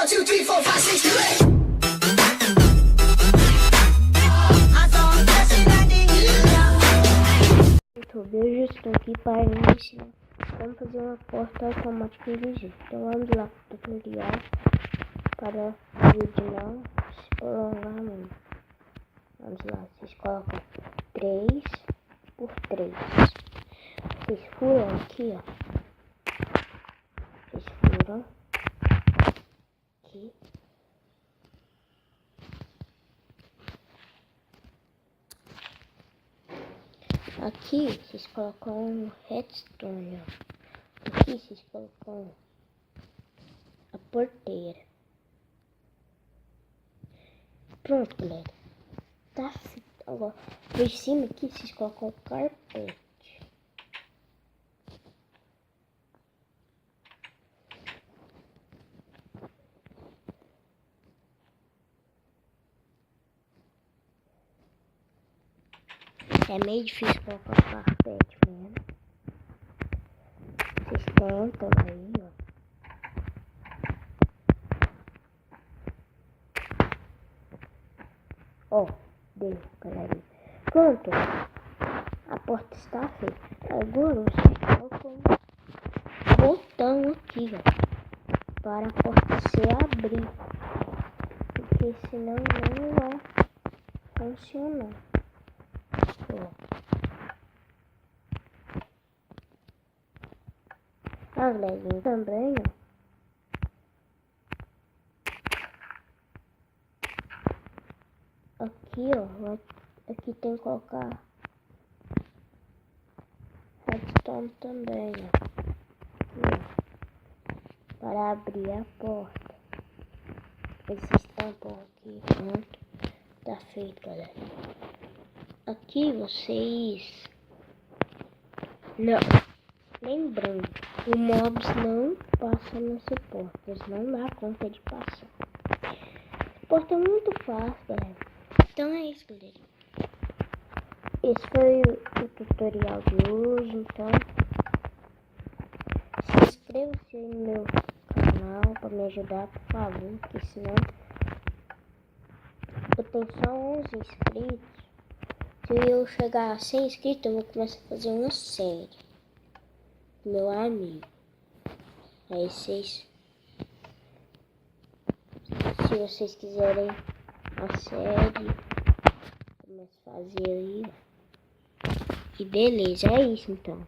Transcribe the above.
1, 2, 3, 4, 5, 6, 7, 8. YouTube, hoje eu estou aqui para ensinar como fazer uma porta automática inteligente. Então vamos lá para o tutorial para o vídeo não se prolongar muito. Vamos lá, vocês colocam 3 por 3. Vocês furam aqui, ó. Vocês furam aqui. Aqui vocês colocam um redstone, ó. Aqui vocês colocam a porteira. Pronto, galera. Tá feito. Agora, por cima aqui vocês colocam o carpete. É meio difícil colocar o carpete mesmo. Vocês tentam aí, ó. Ó, deu, galera. Pronto. A porta está feita. Agora vocês colocam um botão aqui, ó, para a porta se abrir. Porque senão não vai funcionar. A levinha também, ó. Aqui, ó. Aqui tem que colocar redstone também, ó. Aqui, ó. Para abrir a porta. Esses tampões aqui, pronto. Tá feito, galera. Aqui vocês... Não. Lembrando, o mobs não passa nessa porta. Eles não dá conta de passar. Essa porta é muito fácil, galera. Então é isso, galera. Esse foi o tutorial de hoje. Então, se inscreva-se no meu canal para me ajudar, por favor. Porque senão eu tenho só 11 inscritos. Se eu chegar a 100 inscritos, eu vou começar a fazer uma série. Meu amigo. Aí vocês, se vocês quiserem a série, começa a fazer aí. E beleza, é isso então.